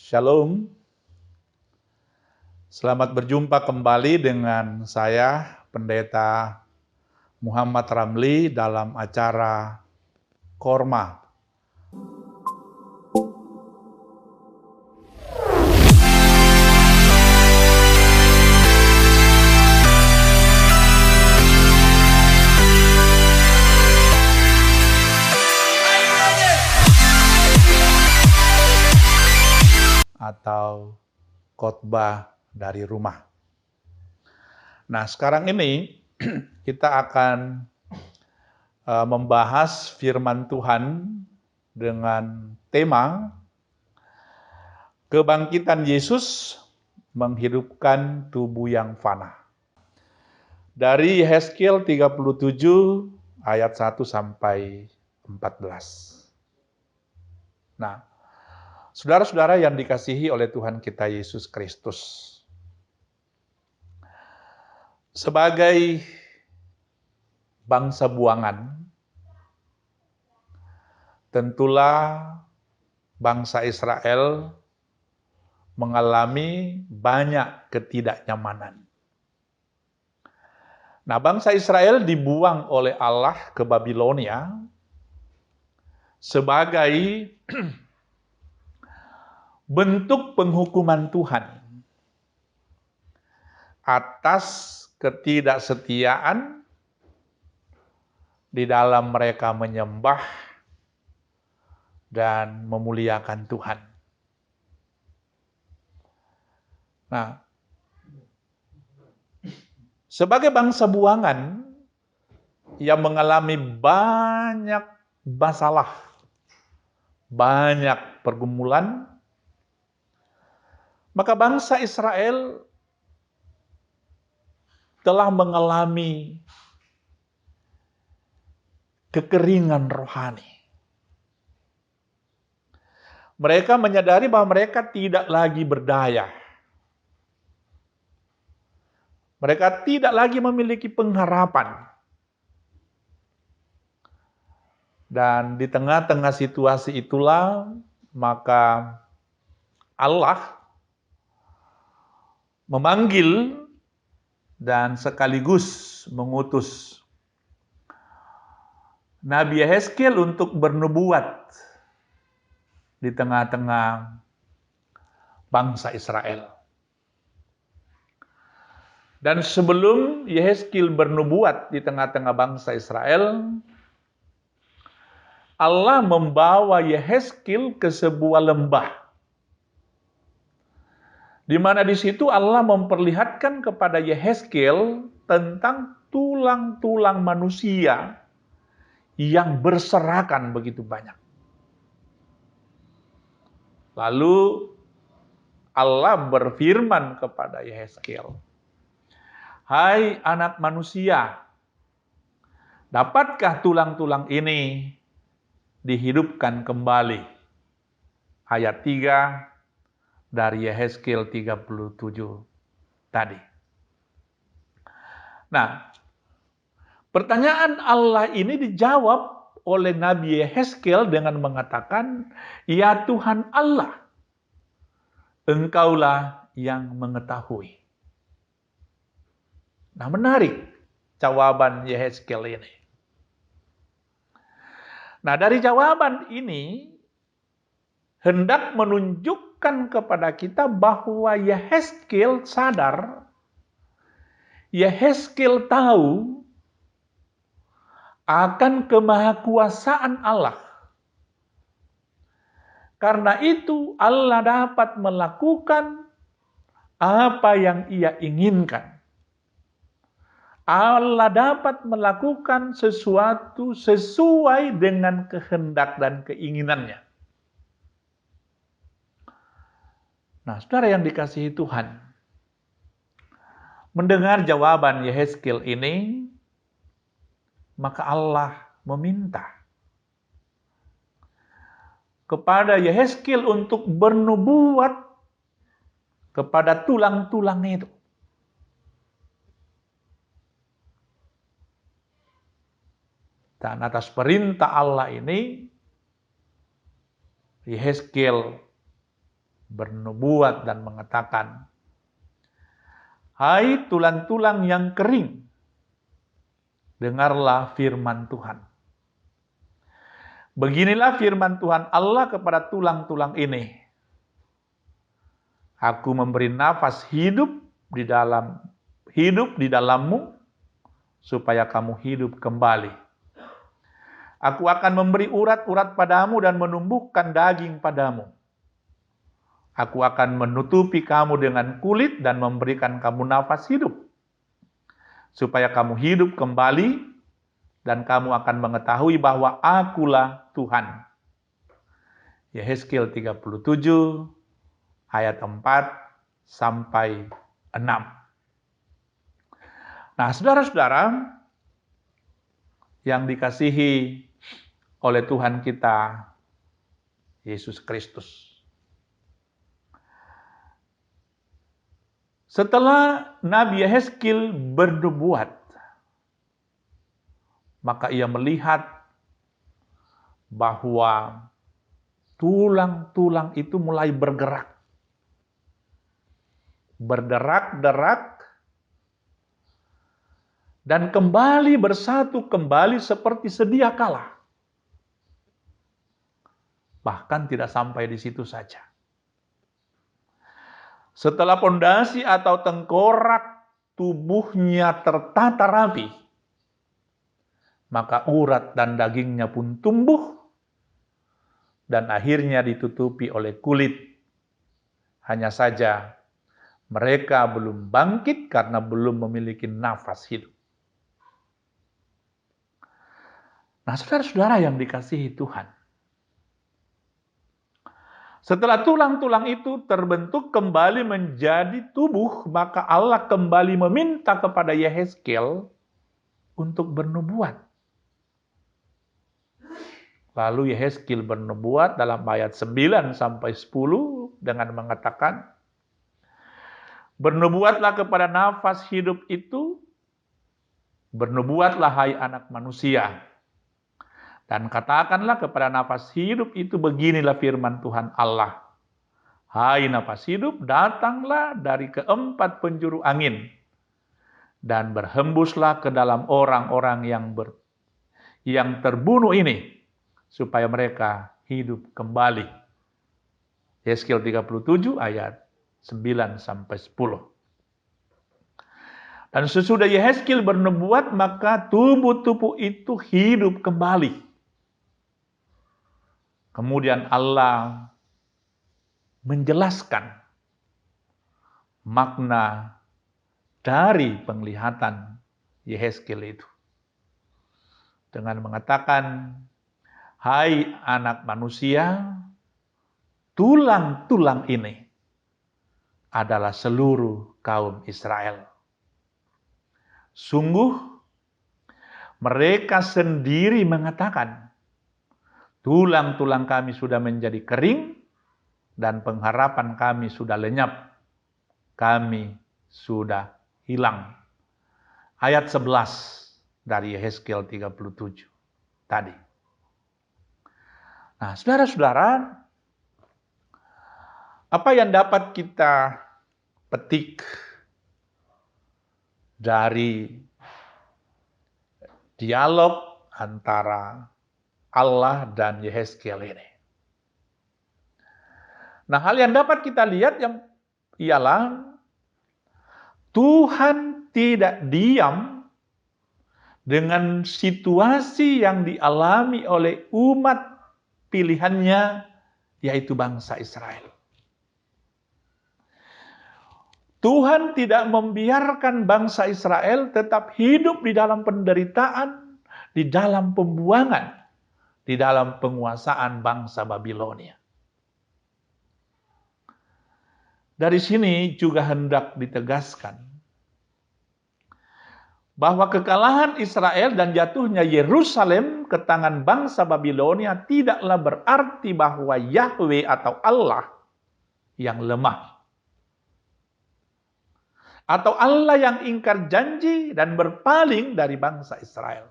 Shalom, selamat berjumpa kembali dengan saya, Pendeta Muhammad Ramli dalam acara Korma. Atau khotbah dari rumah. Nah, sekarang ini kita akan membahas firman Tuhan dengan tema kebangkitan Yesus menghidupkan tubuh yang fana. Dari Yehezkiel 37 ayat 1 sampai 14. Nah, saudara-saudara yang dikasihi oleh Tuhan kita Yesus Kristus, sebagai bangsa buangan, tentulah bangsa Israel mengalami banyak ketidaknyamanan. Nah, bangsa Israel dibuang oleh Allah ke Babilonia sebagai bentuk penghukuman Tuhan atas ketidaksetiaan di dalam mereka menyembah dan memuliakan Tuhan. Nah, sebagai bangsa buangan yang mengalami banyak masalah, banyak pergumulan, maka bangsa Israel telah mengalami kekeringan rohani. Mereka menyadari bahwa mereka tidak lagi berdaya. Mereka tidak lagi memiliki pengharapan. Dan di tengah-tengah situasi itulah, maka Allah memanggil dan sekaligus mengutus Nabi Yehezkiel untuk bernubuat di tengah-tengah bangsa Israel. Dan sebelum Yehezkiel bernubuat di tengah-tengah bangsa Israel, Allah membawa Yehezkiel ke sebuah lembah, di mana di situ Allah memperlihatkan kepada Yehezkiel tentang tulang-tulang manusia yang berserakan begitu banyak. Lalu Allah berfirman kepada Yehezkiel, "Hai anak manusia, dapatkah tulang-tulang ini dihidupkan kembali?" Ayat 3 dari Yehezkiel 37 tadi. Nah, pertanyaan Allah ini dijawab oleh Nabi Yehezkiel dengan mengatakan, "Ya Tuhan Allah, Engkaulah yang mengetahui." Nah, menarik jawaban Yehezkiel ini. Nah, dari jawaban ini hendak menunjukkan kepada kita bahwa Yehezkiel sadar, Yehezkiel tahu akan kemahakuasaan Allah. Karena itu Allah dapat melakukan apa yang Ia inginkan. Allah dapat melakukan sesuatu sesuai dengan kehendak dan keinginannya. Nah, saudara yang dikasihi Tuhan, mendengar jawaban Yehezkiel ini, maka Allah meminta kepada Yehezkiel untuk bernubuat kepada tulang-tulang itu. Dan atas perintah Allah ini, Yehezkiel bernubuat dan mengatakan, "Hai tulang-tulang yang kering, dengarlah firman Tuhan. Beginilah firman Tuhan Allah kepada tulang-tulang ini. Aku memberi nafas hidup di dalammu, supaya kamu hidup kembali. Aku akan memberi urat-urat padamu dan menumbuhkan daging padamu. Aku akan menutupi kamu dengan kulit dan memberikan kamu nafas hidup, supaya kamu hidup kembali dan kamu akan mengetahui bahwa Akulah Tuhan." Yehezkiel 37 ayat 4 sampai 6. Nah, saudara-saudara yang dikasihi oleh Tuhan kita Yesus Kristus. Setelah Nabi Yehezkiel bernubuat, maka ia melihat bahwa tulang-tulang itu mulai bergerak. Berderak-derak dan kembali bersatu kembali seperti sedia kala. Bahkan tidak sampai di situ saja. Setelah pondasi atau tengkorak tubuhnya tertata rapi, maka urat dan dagingnya pun tumbuh dan akhirnya ditutupi oleh kulit. Hanya saja mereka belum bangkit karena belum memiliki nafas hidup. Nah, saudara-saudara yang dikasihi Tuhan, setelah tulang-tulang itu terbentuk kembali menjadi tubuh, maka Allah kembali meminta kepada Yehezkiel untuk bernubuat. Lalu Yehezkiel bernubuat dalam ayat 9 sampai 10 dengan mengatakan, "Bernubuatlah kepada nafas hidup itu, bernubuatlah hai anak manusia. Dan katakanlah kepada nafas hidup itu, beginilah firman Tuhan Allah. Hai nafas hidup, datanglah dari keempat penjuru angin dan berhembuslah ke dalam orang-orang yang terbunuh ini, supaya mereka hidup kembali." Yehezkiel 37 ayat 9 sampai 10. Dan sesudah Yehezkiel bernubuat, maka tubuh-tubuh itu hidup kembali. Kemudian Allah menjelaskan makna dari penglihatan Yehezkiel itu dengan mengatakan, "Hai anak manusia, tulang-tulang ini adalah seluruh kaum Israel. Sungguh mereka sendiri mengatakan, tulang-tulang kami sudah menjadi kering dan pengharapan kami sudah lenyap. Kami sudah hilang." Ayat 11 dari Yehezkiel 37 tadi. Nah, saudara-saudara, apa yang dapat kita petik dari dialog antara Allah dan Yehezkiel ini? Nah, hal yang dapat kita lihat ialah Tuhan tidak diam dengan situasi yang dialami oleh umat pilihannya, yaitu bangsa Israel. Tuhan tidak membiarkan bangsa Israel tetap hidup di dalam penderitaan, di dalam pembuangan, di dalam penguasaan bangsa Babilonia. Dari sini juga hendak ditegaskan bahwa kekalahan Israel dan jatuhnya Yerusalem ke tangan bangsa Babilonia tidaklah berarti bahwa Yahweh atau Allah yang lemah, atau Allah yang ingkar janji dan berpaling dari bangsa Israel.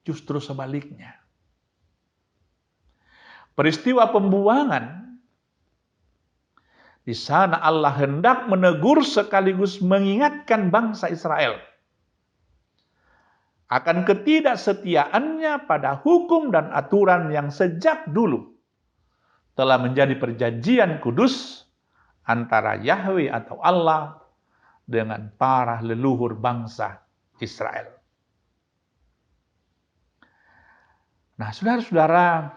Justru sebaliknya. Peristiwa pembuangan Di sana Allah hendak menegur sekaligus mengingatkan bangsa Israel akan ketidaksetiaannya pada hukum dan aturan yang sejak dulu telah menjadi perjanjian kudus antara Yahweh atau Allah dengan para leluhur bangsa Israel. Nah, saudara-saudara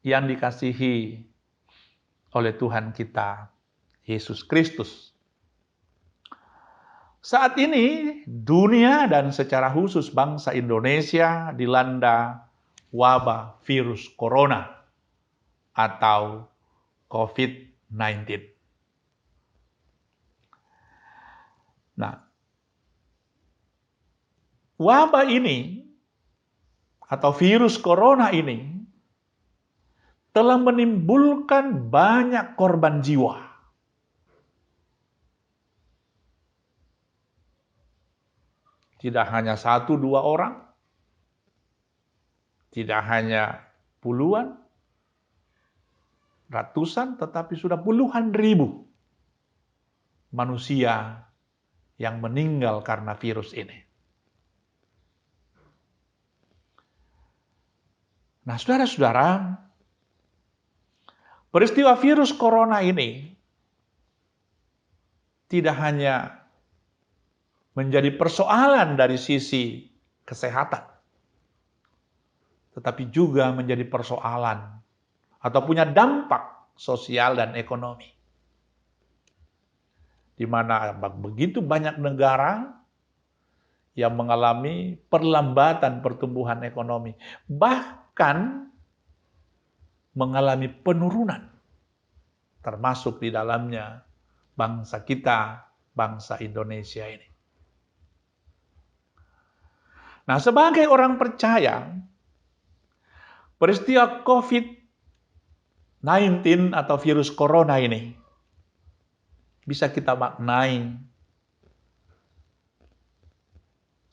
yang dikasihi oleh Tuhan kita, Yesus Kristus. Saat ini, dunia dan secara khusus bangsa Indonesia dilanda wabah virus corona atau COVID-19. Nah, wabah ini atau virus corona ini telah menimbulkan banyak korban jiwa. Tidak hanya 1-2 orang, tidak hanya puluhan, ratusan, tetapi sudah puluhan ribu manusia yang meninggal karena virus ini. Nah, saudara-saudara, peristiwa virus corona ini tidak hanya menjadi persoalan dari sisi kesehatan, tetapi juga menjadi persoalan atau punya dampak sosial dan ekonomi. Di mana begitu banyak negara yang mengalami perlambatan pertumbuhan ekonomi, bahkan mengalami penurunan, termasuk di dalamnya bangsa kita, bangsa Indonesia ini. Nah, sebagai orang percaya, peristiwa COVID-19 atau virus corona ini bisa kita maknai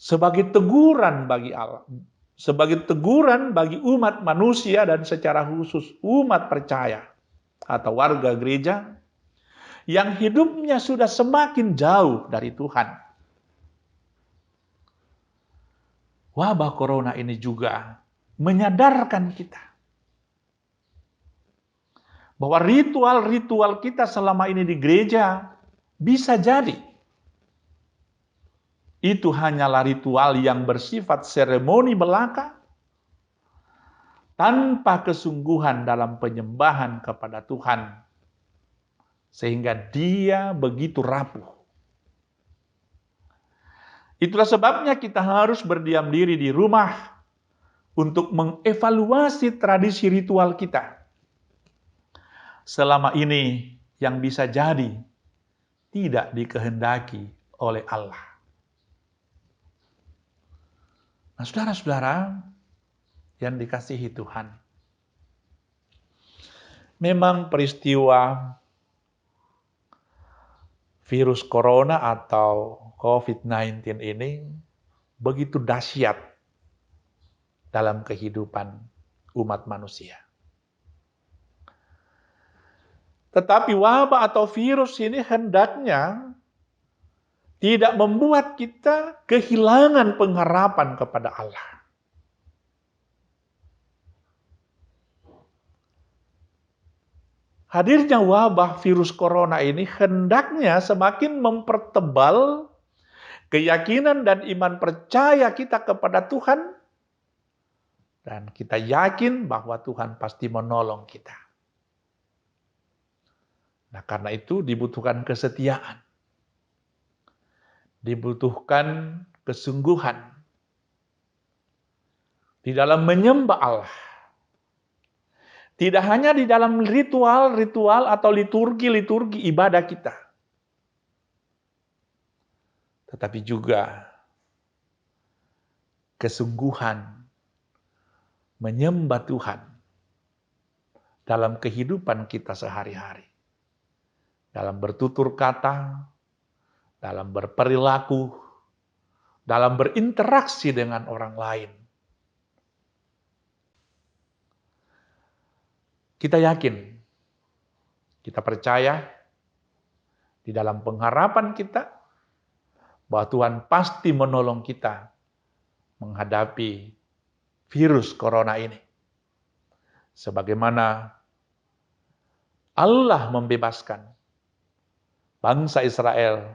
sebagai teguran bagi Allah, sebagai teguran bagi umat manusia dan secara khusus umat percaya atau warga gereja yang hidupnya sudah semakin jauh dari Tuhan. Wabah corona ini juga menyadarkan kita bahwa ritual-ritual kita selama ini di gereja bisa jadi itu hanyalah ritual yang bersifat seremoni belaka tanpa kesungguhan dalam penyembahan kepada Tuhan, sehingga dia begitu rapuh. Itulah sebabnya kita harus berdiam diri di rumah untuk mengevaluasi tradisi ritual kita selama ini yang bisa jadi tidak dikehendaki oleh Allah. Nah, saudara-saudara yang dikasihi Tuhan, memang peristiwa virus corona atau COVID-19 ini begitu dahsyat dalam kehidupan umat manusia. Tetapi wabah atau virus ini hendaknya tidak membuat kita kehilangan pengharapan kepada Allah. Hadirnya wabah virus corona ini hendaknya semakin mempertebal keyakinan dan iman percaya kita kepada Tuhan, dan kita yakin bahwa Tuhan pasti menolong kita. Nah, karena itu dibutuhkan kesetiaan, dibutuhkan kesungguhan di dalam menyembah Allah. Tidak hanya di dalam ritual-ritual atau liturgi-liturgi ibadah kita, tetapi juga kesungguhan menyembah Tuhan dalam kehidupan kita sehari-hari. Dalam bertutur kata, dalam berperilaku, dalam berinteraksi dengan orang lain. Kita Kita percaya di dalam pengharapan kita bahwa Tuhan pasti menolong kita menghadapi virus corona ini. Sebagaimana Allah membebaskan bangsa Israel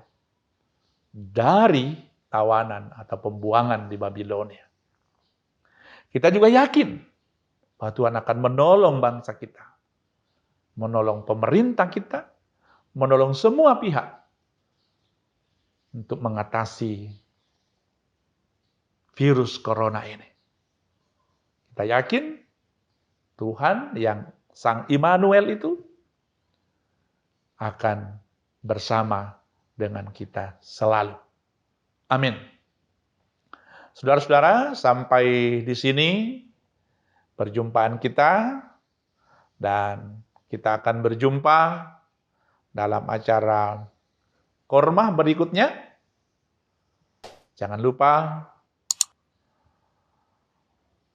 dari tawanan atau pembuangan di Babilonia. Kita juga yakin bahwa Tuhan akan menolong bangsa kita, menolong pemerintah kita, menolong semua pihak untuk mengatasi virus corona ini. Kita yakin Tuhan yang Sang Immanuel itu akan bersama dengan kita selalu. Amin. Saudara-saudara, sampai di sini perjumpaan kita, dan kita akan berjumpa dalam acara Kormah berikutnya. Jangan lupa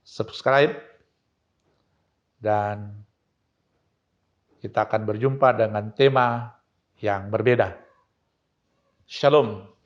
subscribe, dan kita akan berjumpa dengan tema yang berbeda. Shalom.